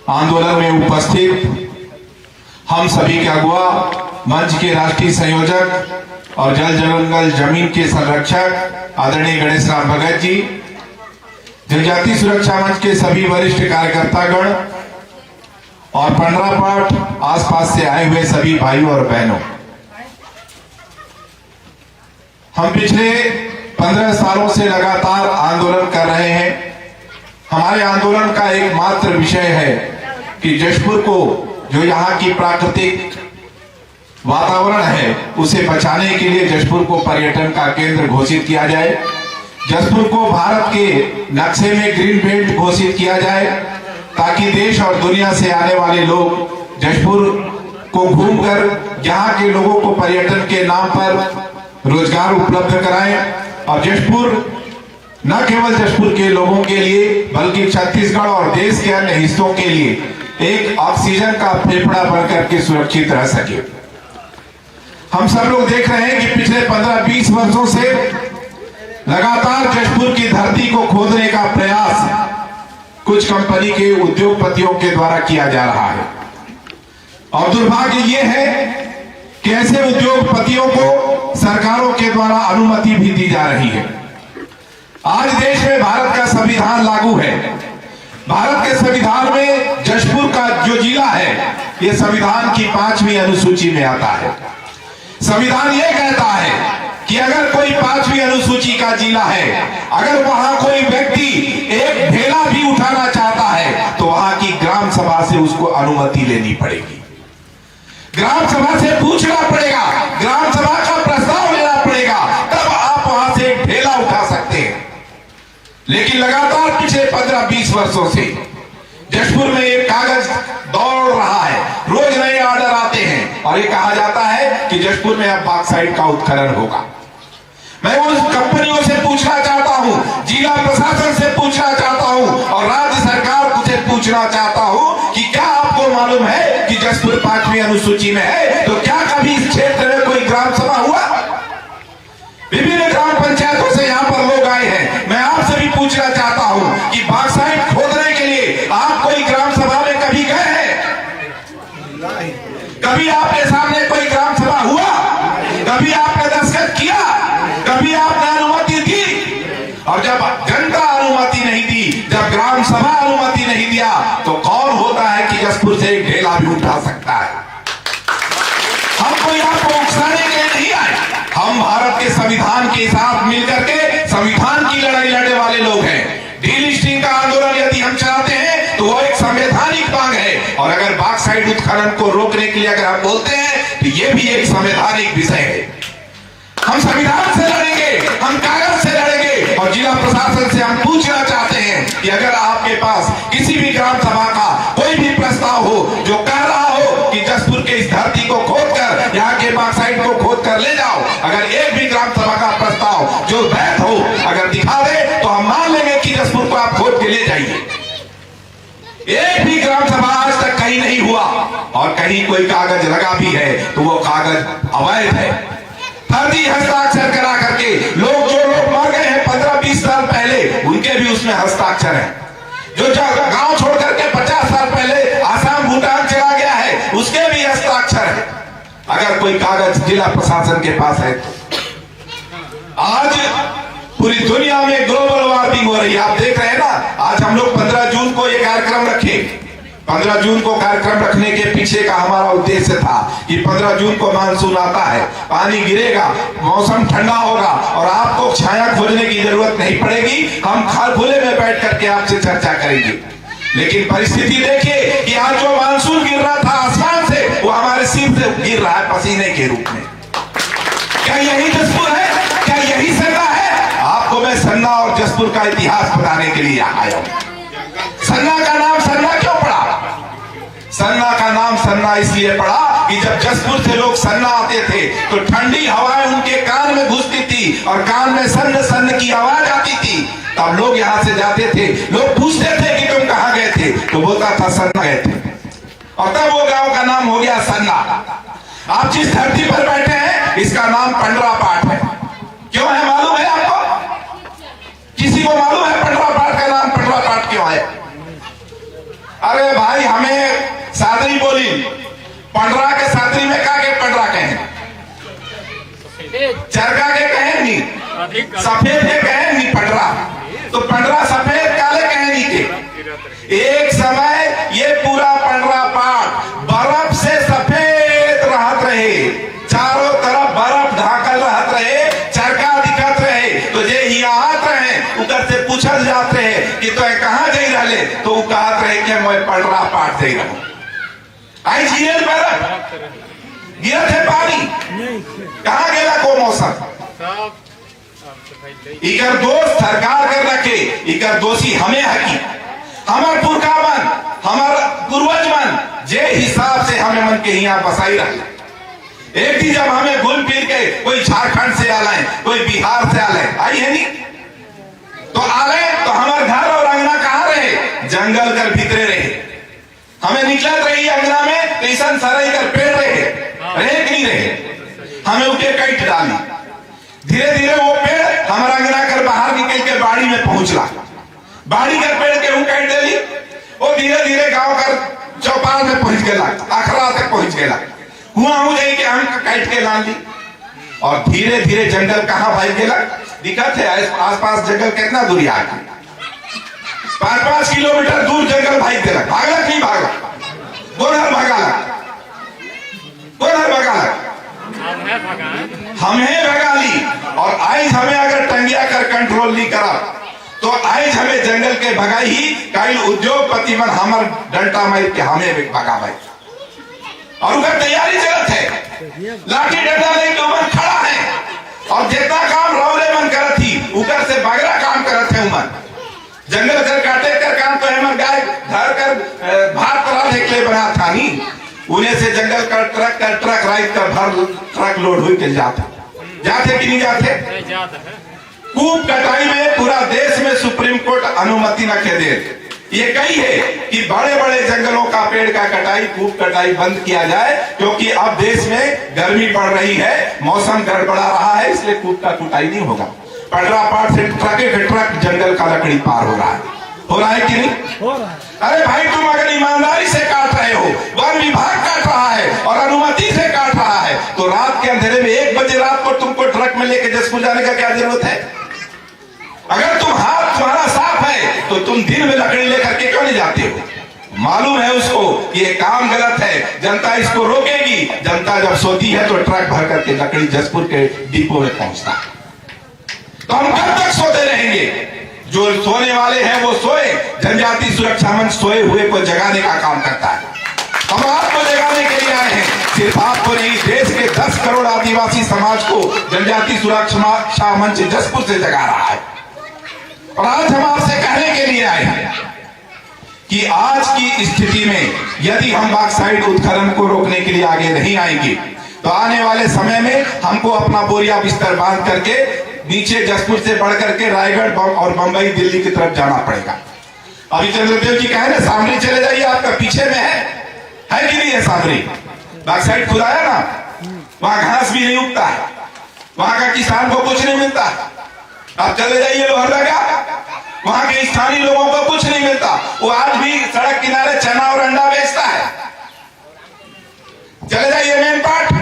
आंदोलन में उपस्थित हम सभी के अगुआ, मंच के राष्ट्रीय संयोजक और जल जंगल जमीन के संरक्षक आदरणीय गणेश राम भगत जी, जनजाति सुरक्षा मंच के सभी वरिष्ठ कार्यकर्तागण और पंडरापाठ आसपास से आए हुए सभी भाइयों और बहनों, हम पिछले 15 सालों से लगातार आंदोलन कर रहे हैं। हमारे आंदोलन का एकमात्र विषय है कि जशपुर को, जो यहाँ की प्राकृतिक वातावरण है, उसे बचाने के लिए जशपुर को पर्यटन का केंद्र घोषित किया जाए। जशपुर को भारत के नक्शे में ग्रीन बेल्ट घोषित किया जाए, ताकि देश और दुनिया से आने वाले लोग जशपुर को घूमकर यहाँ के लोगों को पर्यटन के नाम पर रोजगार उपलब्ध कराएं और जशपुर न केवल जशपुर के लोगों के लिए बल्कि छत्तीसगढ़ और देश के अन्य हिस्सों के लिए एक ऑक्सीजन का फेफड़ा बनकर के सुरक्षित रह सके। हम सब लोग देख रहे हैं कि पिछले 15-20 वर्षों से लगातार जशपुर की धरती को खोदने का प्रयास कुछ कंपनी के उद्योगपतियों के द्वारा किया जा रहा है और दुर्भाग्य ये है कि ऐसे उद्योगपतियों को सरकारों के द्वारा अनुमति भी दी जा रही है। आज देश में भारत का संविधान लागू है। भारत के संविधान में जशपुर का जो जिला है, ये संविधान की 5वीं अनुसूची में आता है। संविधान ये कहता है कि अगर कोई 5वीं अनुसूची का जिला है, अगर वहां कोई व्यक्ति एक ढेला भी उठाना चाहता है तो वहां की ग्राम सभा से उसको अनुमति लेनी पड़ेगी, ग्राम सभा से पूछना पड़ेगा, ग्राम सभा का प्रस्ताव लेना पड़ेगा, तब आप वहां से एक ढेला उठा सकते हैं। लेकिन लगातार पिछले 15-20 वर्षों से जशपुर में एक कागज दौड़ रहा है, रोज नए ऑर्डर आते हैं और ये कहा जाता है कि जशपुर में अब बॉक्साइट का उत्खनन होगा। मैं उन कंपनियों से पूछना चाहता हूं, जिला प्रशासन से पूछना चाहता हूं और राज्य सरकार से पूछना चाहता हूं कि क्या आपको मालूम है कि जशपुर 5वीं अनुसूची में है? तो क्या कभी इस क्षेत्र में कोई ग्राम सभा हुआ? विभिन्न ग्राम पंचायतों से यहाँ पर लोग आए हैं। मैं आपसे भी पूछना चाहता हूं कि बॉक्साइट खोदने के लिए आप कोई ग्राम सभा में कभी गए हैं? कभी आपके सामने कोई ग्राम सभा हुआ? कभी आपने दस्तखत किया? कभी आपने अनुमति दी? और जब जनता अनुमति नहीं दी, जब ग्राम सभा अनुमति नहीं दिया, तो कौन होता है कि जशपुर से एक ढेला भी उठा सकता है? हम कोई आपको उकसाने के लिए नहीं आए, हम भारत के संविधान के साथ मिलकर के संविधान की लड़ाई लड़ने वाले लोग हैं। डीलिस्टिंग का आंदोलन यदि हम चलाते हैं तो वो एक संवैधानिक मांग है, और अगर बॉक्साइट उत्खनन को रोकने के लिए अगर हम बोलते हैं तो ये भी एक संवैधानिक विषय है। हम संविधान से लड़ेंगे, हम कागज से लड़ेंगे और जिला प्रशासन से हम पूछना चाहते हैं कि अगर आपके पास किसी भी ग्राम सभा का कोई भी प्रस्ताव हो जो कह रहा हो कि जशपुर के इस धरती को खोदकर यहाँ के बॉक्साइट को खोद कर ले जाओ, अगर एक भी ग्राम सभा का प्रस्ताव जो वैध हो अगर दिखा दे तो हम मान लेंगे कि जशपुर को आप खोद के ले जाइए। एक भी ग्राम सभा आज तक कहीं नहीं हुआ और कहीं कोई कागज लगा भी है तो वो कागज अवैध है। फर्जी हस्ताक्षर करा करके जो लोग मर गए हैं 15-20 साल पहले, उनके भी उसमें हस्ताक्षर है। जो गांव छोड़ करके 50 साल पहले आसाम भूटान चला गया है, उसके भी हस्ताक्षर है। अगर कोई कागज जिला प्रशासन के पास है तो आज पूरी दुनिया में ग्लोबल वार्मिंग हो रही है। आप देख रहे हैं ना, आज हम लोग 15 जून को ये कार्यक्रम रखे। 15 जून को कार्यक्रम रखने के पीछे का हमारा उद्देश्य था कि 15 जून को मानसून आता है, पानी गिरेगा, मौसम ठंडा होगा और आपको छाया खोजने की जरूरत नहीं पड़ेगी। हम खुले में बैठ करके आपसे चर्चा करेंगे। लेकिन परिस्थिति देखिए कि आज जो मानसून गिर रहा था आसमान से, वो हमारे सिर से गिर रहा है पसीने के रूप में। क्या यही जशपुर है? क्या यही सन्ना है? आपको मैं सन्ना और जशपुर का इतिहास बताने के लिए आया हूं। सन्ना का नाम सन्ना क्यों पड़ा? सन्ना का नाम सन्ना इसलिए पड़ा कि जब जशपुर से लोग सन्ना आते थे तो ठंडी हवाएं उनके कान में घुसती थी और कान में सन्न सन्न की आवाज आती थी। तब लोग यहाँ से जाते थे, लोग पूछते थे कि तुम कहाँ गए थे, तो बोलता था सन्ना गए थे, और तब वो गांव का नाम हो गया सन्ना। आप जिस धरती पर बैठे हैं इसका नाम पंडरापाठ है। क्यों है मालूम है आपको? किसी को मालूम है पंडरापाठ का नाम पंडरापाठ क्यों है? अरे भाई हमें सादरी बोली, पंडरा के सादरी में का के पंडरा कहें, चरका के कहें नहीं, सफेद के कहें नहीं पंडरा, तो पंडरा सफेद काले कहें नहीं के। एक समय ये पूरा पंडरा पाट बर्फ से सफेद रहत रहे, चारों तरफ बर्फ ढाकल रहत रहे, चरका दिखत रहे, तो जे हियात रहे उधर से पूछल जात रहे कि तो कहाँ जा रहे, तो वो कहत रहे कि मैं पंडरा पाट जा रहा हूं। आई जीरे बर्फ गिरत है, पानी कहाँ गेला को मौसम, इकर दोस्त सरकार कर रखे, इकर दोषी हमें हकी, हमार पुरखा मन, हमार पूर्वज मन जे हिसाब से हमें मन के यहाँ बसाई रहे। एक दिन जब हमें घूम फिर के कोई झारखंड से आए, कोई बिहार से आए, आई है नहीं, तो आले तो हमारे घर और अंगना कहाँ रहे, जंगल कर भीतरे रहे, हमें निकलत रही अंगना में कैसन सराई कर पेड़ रहे कि नहीं रहे, हमें उनके कट डाली, धीरे धीरे वो पेड़ हमारा अंगना कर बाहर निकल के बाड़ी में पहुंचला, बाड़ी कर पेड़ के कट देली, वो धीरे धीरे गांव कर चौपाल में पहुंच गया, अखरा तक पहुंच गया, हुआ हो जाए कि हम काट के लान ली, और धीरे धीरे जंगल कहाँ भाई गेला दिखत है, आसपास जंगल कितना दूरी आके 5-5 किलोमीटर दूर जंगल भाई गेला, भागला नहीं भागला, बोनर भागला, बोनर भागला, हमें भगाली, और आज हमें अगर टंगिया कर कंट्रोल नहीं करा तो आज हमें जंगल के भगाई ही कई उद्योगपति मन हमार डंटा मार के हमें भगा भाई, और उधर तैयारी चलत है, लाठी डंडा लेके उमन खड़ा है, और जितना काम रौले मन करत ही उधर से बगरा काम करत है उमन, जंगल कर काटे कर काम तो हमर गाय घर कर भात तरह ढेकले बना था नहीं, उन्हें से जंगल का ट्रक राइट का भर ट्रक लोड हुई के जाते कि नहीं जाते। कूप कटाई में पूरा देश में सुप्रीम कोर्ट अनुमति न के दे, ये कही है कि बड़े बड़े जंगलों का पेड़ का कटाई, कूप कटाई बंद किया जाए, क्योंकि अब देश में गर्मी बढ़ रही है, मौसम गड़बड़ा रहा है, इसलिए कूप का कुटाई नहीं होगा। पंडरा पाट से ट्रक जंगल का लकड़ी पार हो रहा है कि नहीं हो रहा है। अरे भाई तुम अगर ईमानदारी से काट रहे हो, वन विभाग काट रहा है और अनुमति से काट रहा है, तो रात के अंधेरे में 1 बजे रात को तुमको ट्रक में लेके जसपुर जाने का क्या जरूरत है? अगर तुम्हारा साफ है तो तुम दिन में लकड़ी लेकर के क्यों नहीं जाते हो? मालूम है उसको कि ये काम गलत है, जनता इसको रोकेगी, जनता जब सोती है तो ट्रक भर करके लकड़ी जसपुर के डिपो में पहुंचता है। तो हम कब तक सोते रहेंगे? जो सोने वाले हैं वो सोए, जनजाति सुरक्षा मंच सोए हुए को जगाने का काम करता है। हम आपको जगाने के लिए आए हैं, सिर्फ आपको नहीं, देश के 10 करोड़ आदिवासी समाज को जनजाति सुरक्षा मंच जसपुर से जगा रहा है। और आज हम आपसे कहने के लिए आए हैं कि आज की स्थिति में यदि हम बॉक्साइट उत्खनन को रोकने के लिए आगे नहीं आएंगे तो आने वाले समय में हमको अपना बोरिया बिस्तर बांध करके नीचे जसपुर से बढ़ करके रायगढ़ और बंबई दिल्ली की तरफ जाना पड़ेगा। अभी चंद्रदेव जी कहे ना सामने चले जाइए, आपका पीछे में है कि नहीं है सामने? बॉक्साइट खुदाया ना, वहां घास भी नहीं उगता है, वहां का किसान को कुछ नहीं मिलता। आप चले जाइए लोहरदगा, वहां के स्थानीय लोगों को कुछ नहीं मिलता, वो आज भी सड़क किनारे चना और अंडा बेचता है। चले जाइए मेन पार्ट,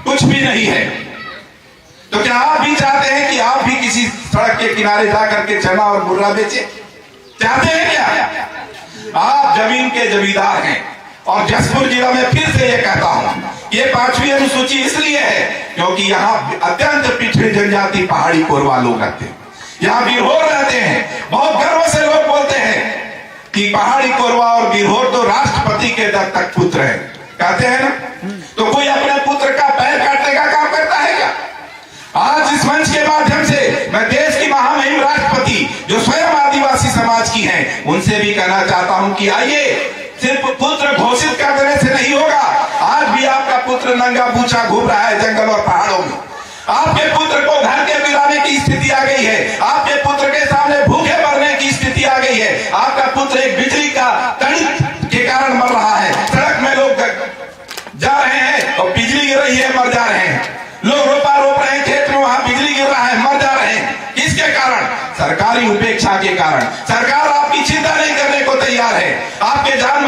कुछ भी नहीं है। तो क्या आप भी चाहते हैं कि आप भी किसी सड़क के किनारे जाकर के चना और बुर्रा बेचे? चाहते हैं क्या? आप जमीन के जमींदार हैं। और जसपुर जिला में फिर से ये कहता हूं, ये 5वीं अनुसूची इसलिए है क्योंकि यहाँ अत्यंत पिछड़ी जनजाति पहाड़ी कोरवा लोग रहते हैं, यहाँ बिरहोर रहते हैं। बहुत गर्व से लोग बोलते हैं कि पहाड़ी कोरवा और बिरहोर तो राष्ट्रपति के दत्तक पुत्र हैं, कहते हैं ना। तो कोई अपने पुत्र का पैर काटने का काम करता है क्या? आज इस मंच के माध्यम से मैं देश की महामहिम राष्ट्रपति जो स्वयं आदिवासी समाज की हैं, उनसे भी कहना चाहता हूं कि आइए, सिर्फ पुत्र घोषित कर देने से नहीं होगा। आज भी आपका पुत्र नंगा पूछा घूम रहा है जंगल और पहाड़ों में। आपके पुत्र को घर के बिराने की स्थिति आ गई है, आपके पुत्र के सामने भूखे मरने की स्थिति आ गई है। आपका पुत्र एक बिजली का कड़ी के कारण मर रहा है, सड़क में लोग जा रहे हैं और बिजली गिर रही है, मर जा रहे हैं। लोग रोपा रोप रहे हैं खेत में, वहां बिजली गिर रहा है, मर जा रहे हैं। किसके कारण? सरकारी उपेक्षा के कारण। सरकार आपकी चिंता नहीं करने को तैयार है, आपके जान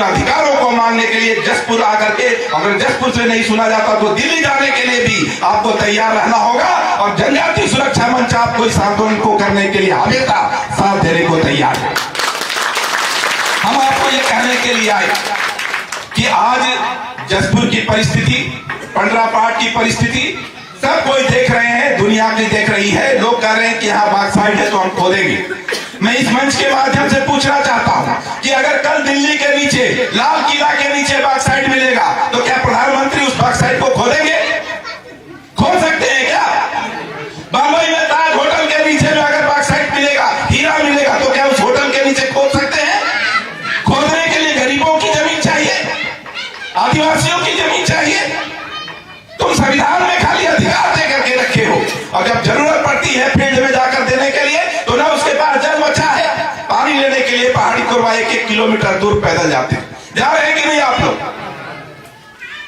उन अधिकारों को मांगने के लिए जसपुर आकर के, अगर जसपुर से नहीं सुना जाता तो दिल्ली जाने के लिए भी आपको तैयार रहना होगा। और जनजाति सुरक्षा मंच आपको इस आंदोलन को करने के लिए हमेशा साथ देने को तैयार है। हम आपको ये कहने के लिए आए कि आज जसपुर की परिस्थिति, पंडरापाट की परिस्थिति सब कोई देख रहे हैं, दुनिया की देख रही है। लोग कह रहे हैं कि यहाँ बॉक्साइट है तो हम खोदेंगे। मैं इस मंच के माध्यम से पूछना चाहता हूँ कि अगर कल दिल्ली के नीचे, लाल किला के नीचे बॉक्साइट मिलेगा तो क्या प्रधानमंत्री उस बॉक्साइट को खोदेंगे? खोद सकते हैं क्या? बंबई में ताज होटल के नीचे में अगर बॉक्साइट मिलेगा, हीरा मिलेगा तो क्या उस होटल के नीचे खोद सकते हैं? खोदने के लिए गरीबों की जमीन चाहिए, आदिवासियों की जमीन चाहिए। तुम संविधान में खाली अधिकार दे करके रखे हो और जब जरूरत पड़ती है फील्ड में जाकर देने के लिए तो ना उसके पास जल बचा है। पानी लेने के लिए पहाड़ी कोरबा 1-1 किलोमीटर दूर पैदल जाते हैं। जा रहे हैं कि नहीं आप लोग?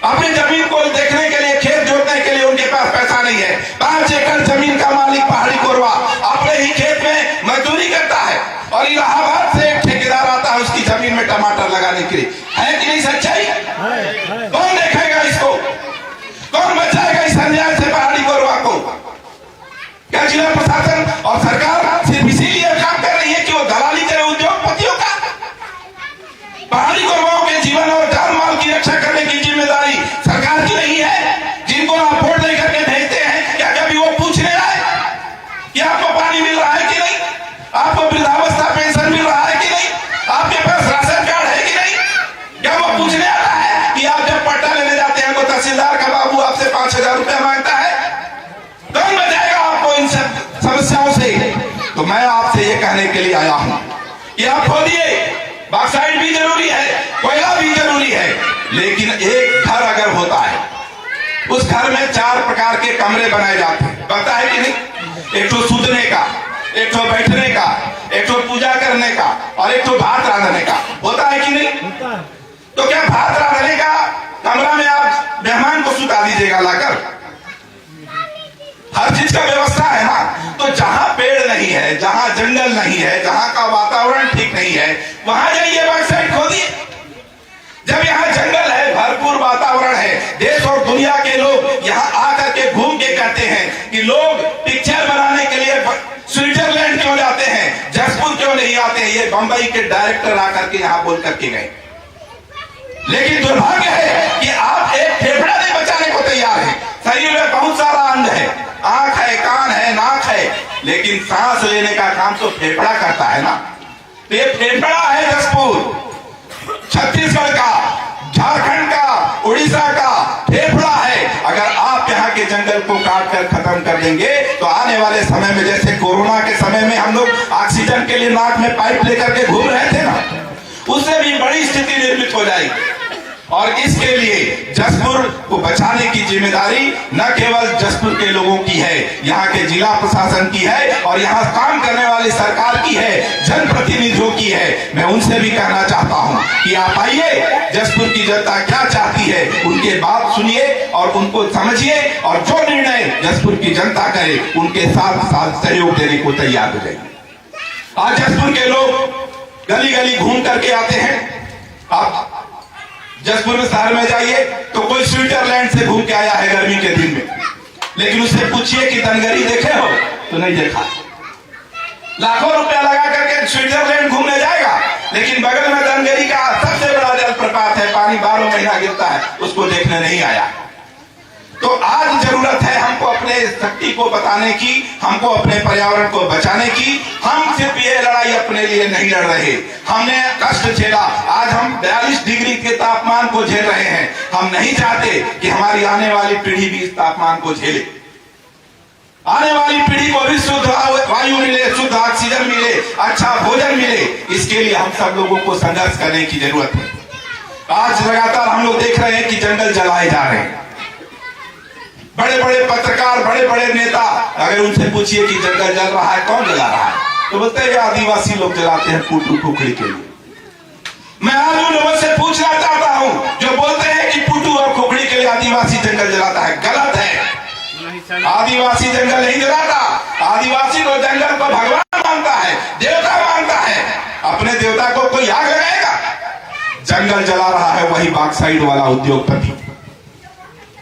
अपनी जमीन को देखने के लिए, खेत जोतने के लिए उनके पास पैसा नहीं है। 5 एकड़ जमीन का मालिक पहाड़ी कोरबा अपने ही खेत में मजदूरी करता है और इलाहाबाद से एक ठेकेदार आता है उसकी जमीन में टमाटर लगाने के लिए। है कि नहीं सच्चाई? कौन देखेगा इसको? कौन बचाएगा इस अन्याय से पहाड़ी कोरबा को? क्या जिला प्रशासन और सरकार सिर्फ इसीलिए काम कर रही है कि वो दलाली करे उद्योगपतियों का? पहाड़ी कोरबाओं के जीवन और जान माल की रक्षा करने की जिम्मेदारी सरकार की नहीं है? जिनको आप वोट दे करके भेजते हैं, क्या कभी वो पूछने आए कि आपको पानी मिल रहा है कि नहीं? आपको वृद्धावस्था पेंशन मिल रहा है कि नहीं? आपके पास राशन कार्ड है कि नहीं? क्या वो पूछने आता है कि आप जब पट्टा लेने जाते हैं तो तहसीलदार का बाबू आपसे 5,000 रुपया मांगता है? कौन बचाएगा आपको इन सब समस्याओं से? तो मैं आपसे ये कहने के लिए आया हूं कि आप खोदिए, बॉक्साइट भी जरूरी है, कोयला भी जरूरी है, लेकिन एक घर अगर होता है उस घर में 4 प्रकार के कमरे बनाए जाते हैं, पता है कि नहीं? एक तो सूतने का, एक तो बैठने का, एक तो पूजा करने का और एक तो भात रांधने का। होता है कि नहीं? तो क्या भात रांधने का कमरा में आप मेहमान को सुता दीजिएगा लाकर? हर चीज का व्यवस्था है ना। तो जहां पेड़ नहीं है, जहां जंगल नहीं है, जहां का वातावरण ठीक नहीं है, वहां जाइए बॉक्साइट खोदिए। जब यहाँ जंगल है, भरपूर वातावरण है, देश और दुनिया के लोग यहाँ आकर के घूम के कहते हैं कि लोग पिक्चर बनाने के लिए स्विट्जरलैंड क्यों जाते हैं, जसपुर क्यों नहीं आते हैं? ये बंबई के डायरेक्टर आकर के यहाँ बोल करके गए। लेकिन दुर्भाग्य है कि आप एक फेफड़ा नहीं बचाने को तैयार है। शरीर में बहुत सारा अंग है, आंख है, कान है, नाक है, लेकिन सांस लेने का काम तो फेफड़ा करता है ना। तो ये फेफड़ा है जसपुर, छत्तीसगढ़ का, झारखंड का, उड़ीसा का फेफड़ा है। अगर आप यहाँ के जंगल को काट कर खत्म कर देंगे तो आने वाले समय में, जैसे कोरोना के समय में हम लोग ऑक्सीजन के लिए नाक में पाइप लेकर के घूम रहे थे ना, उससे भी बड़ी स्थिति निर्मित हो जाएगी। और इसके लिए जसपुर को बचाने की जिम्मेदारी न केवल जसपुर के लोगों की है, यहाँ के जिला प्रशासन की है और यहाँ काम करने वाली सरकार की है, जनप्रतिनिधियों की है। मैं उनसे भी कहना चाहता हूँ कि आप आइए, जसपुर की जनता क्या चाहती है उनके बात सुनिए और उनको समझिए और जो निर्णय जसपुर की जनता करे उनके साथ साथ सहयोग देने को तैयार हो जाएगी। आज जसपुर के लोग गली गली घूम करके आते हैं। आप जसपुर में शहर में जाइए तो कोई स्विट्जरलैंड से घूम के आया है गर्मी के दिन में, लेकिन उससे पूछिए कि धनगरी देखे हो तो नहीं देखा। लाखों रुपया लगा करके स्विट्जरलैंड घूमने जाएगा, लेकिन बगल में धनगरी का सबसे बड़ा जलप्रपात है, पानी 12 महीना गिरता है, उसको देखने नहीं आया। तो आज जरूरत है हमको अपने शक्ति को बताने की, हमको अपने पर्यावरण को बचाने की। हम सिर्फ ये लड़ाई अपने लिए नहीं लड़ रहे, हमने कष्ट झेला। आज हम 42 डिग्री के तापमान को झेल रहे हैं। हम नहीं चाहते कि हमारी आने वाली पीढ़ी भी इस तापमान को झेले। आने वाली पीढ़ी को भी शुद्ध वायु मिले, शुद्ध ऑक्सीजन मिले, अच्छा भोजन मिले, इसके लिए हम सब लोगों को संघर्ष करने की जरूरत है। आज लगातार हम लोग देख रहे हैं कि जंगल जलाए जा रहे हैं। बड़े बड़े पत्रकार, बड़े बड़े नेता, अगर उनसे पूछिए कि जंगल जल रहा है, कौन जला रहा है, तो बोलते हैं आदिवासी लोग जलाते हैं पुटू खुखड़ी के लिए। मैं आज उन लोगों से पूछना चाहता हूं जो बोलते हैं कि पुटू और खुखड़ी के लिए आदिवासी जंगल जलाता है, गलत है। आदिवासी जंगल नहीं जलाता। आदिवासी को जंगल को भगवान मानता है, देवता मानता है। अपने देवता को कोई आग लगाएगा? जंगल जला रहा है वही बॉक्साइट वाला उद्योगपति।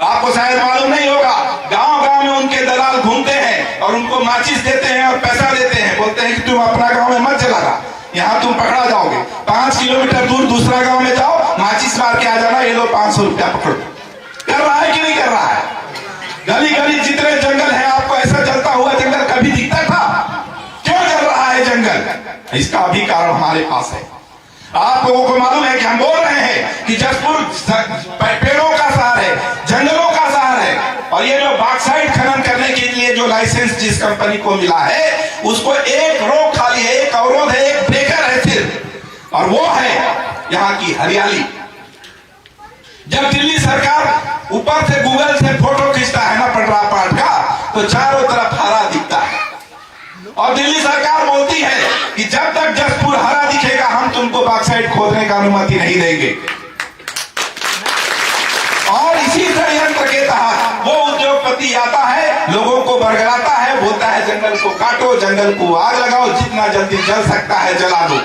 आपको शायद मालूम नहीं होगा, गांव गांव में उनके दलाल घूमते हैं और उनको माचिस देते हैं और पैसा देते हैं, बोलते हैं कि तुम अपना गांव में मत जलाना, यहाँ तुम पकड़ा जाओगे, 5 किलोमीटर दूर दूसरा गांव में जाओ, माचिस मार के आ जाना, ये लो 500 रुपया पकड़ो। कर रहा है कि नहीं कर रहा है? गली गली जितने जंगल है, आपको ऐसा जलता हुआ जंगल कभी दिखता था? क्यों जल रहा है जंगल? इसका भी कारण हमारे पास है। आप लोगों को मालूम है कि हम बोल रहे हैं कि जसपुर पेड़ों का शहर है, जंगलों का शहर है, और ये जो बॉक्साइट खनन करने के लिए जो लाइसेंस जिस कंपनी को मिला है, उसको एक रोक खाली है, एक अवरोध है, एक ब्रेकर है सिर्फ, और वो है यहाँ की हरियाली। जब दिल्ली सरकार ऊपर से गूगल से फोटो खींचता है ना पटरा पाट का, तो चारों तरफ हरा दिखता है, और दिल्ली सरकार बोलती है कि जब तक जसपुर हरा दिखेगा हम तुमको बॉक्साइट खोदने का अनुमति नहीं देंगे। और इसी षड्यंत्र के तहत वो उद्योगपति आता है, लोगों को बरगलाता है, बोलता है जंगल को काटो, जंगल को आग लगाओ, जितना जल्दी जल सकता है जला दो,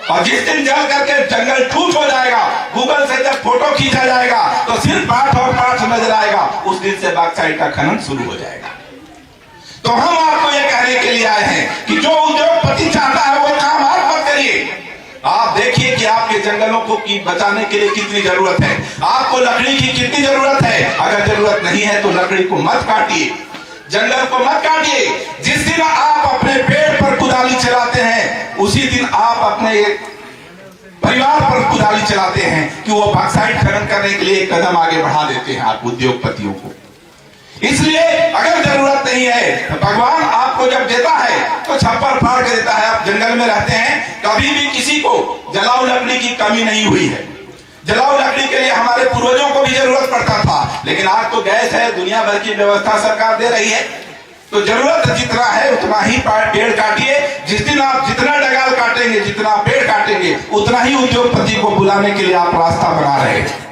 और जिस दिन जल करके जंगल ठूस हो जाएगा, गूगल से जब फोटो खींचा जाएगा तो सिर्फ पाठ और पाठ नजर आएगा, उस दिन से बॉक्साइट का खनन शुरू हो जाएगा। तो हम आपको ये कहने के लिए आए हैं कि जो उद्योगपति चाहता है वो काम आप मत करिए। आप देखिए कि आपके जंगलों को बचाने के लिए कितनी जरूरत है, आपको लकड़ी की कितनी जरूरत है। अगर जरूरत नहीं है तो लकड़ी को मत काटिए, जंगल को मत काटिए। जिस दिन आप अपने पेड़ पर कुदाली चलाते हैं, उसी दिन आप अपने परिवार पर कुदाली चलाते हैं कि वो बॉक्साइट खनन करने के लिए एक कदम आगे बढ़ा देते हैं आप उद्योगपतियों को। इसलिए अगर जरूरत नहीं है तो भगवान आपको जब देता है तो छप्पर फाड़ के देता है। आप जंगल में रहते हैं, कभी भी किसी को जलाऊ लकड़ी की कमी नहीं हुई है। जलाऊ लकड़ी के लिए हमारे पूर्वजों को भी जरूरत पड़ता था, लेकिन आज तो गैस है, दुनिया भर की व्यवस्था सरकार दे रही है। तो जरूरत जितना है उतना ही पेड़ काटिए। जिस दिन आप जितना डगाल काटेंगे, जितना पेड़ काटेंगे, उतना ही उद्योगपति को बुलाने के लिए आप रास्ता बना रहे हैं।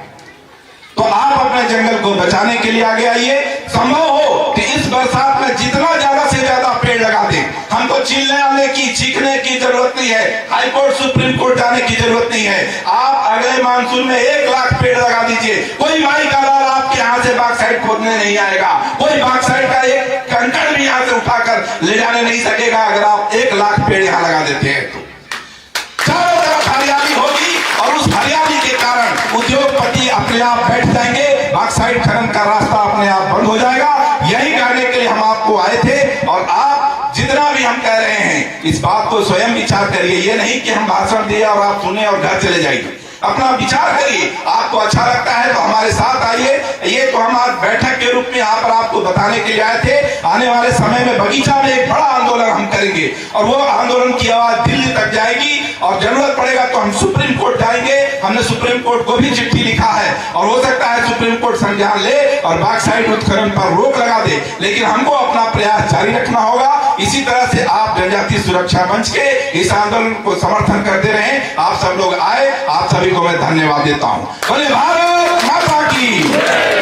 तो आप अपने जंगल को बचाने के लिए आगे आइए। संभव हो कि इस बरसात में जितना ज्यादा से ज्यादा पेड़ लगा दें। हमको चीलने आने की, चीखने की जरूरत नहीं है, हाई कोर्ट सुप्रीम कोर्ट जाने की जरूरत नहीं है। आप अगले मानसून में 1 लाख पेड़ लगा दीजिए। कोई माई का लाल आपके यहाँ से बॉक्साइट खोदने नहीं आएगा, कोई बॉक्साइट का एक कंकड़ भी यहाँ से उठाकर ले जाने नहीं सकेगा। अगर आप 1 लाख पेड़ यहाँ लगा देते हैं तो चारों तरफ हरियाली होगी, और उस हरियाली के कारण उद्योगपति अपने आप बैठ जाएंगे, बॉक्साइट खनन का रास्ता अपने आप बंद हो जाएगा। यही कहने के लिए हम आपको आए थे, और आप जितना भी हम कह रहे हैं इस बात को स्वयं विचार करिए। ये नहीं कि हम भाषण दिए और आप सुने और घर चले जाइए। अपना विचार करिए, आपको अच्छा लगता है तो हमारे साथ आइए। ये तो हम आज बैठक के रूप में यहाँ पर आपको बताने के लिए आए थे। आने वाले समय में बगीचा में एक बड़ा आंदोलन हम करेंगे, और वो आंदोलन की आवाज दिल्ली तक जाएगी, और जरूरत पड़ेगा तो हम सुप्रीम कोर्ट जाएंगे। हमने सुप्रीम कोर्ट को भी चिट्ठी लिखा है, और हो सकता है सुप्रीम कोर्ट संज्ञान ले और बॉक्साइट उत्खनन पर रोक लगा दे, लेकिन हमको अपना प्रयास जारी रखना होगा। इसी तरह से आप जनजातीय सुरक्षा मंच के इस आंदोलन को समर्थन करते रहें। आप सब लोग आए, आप सभी को मैं धन्यवाद देता हूं। बोले भारत माता की।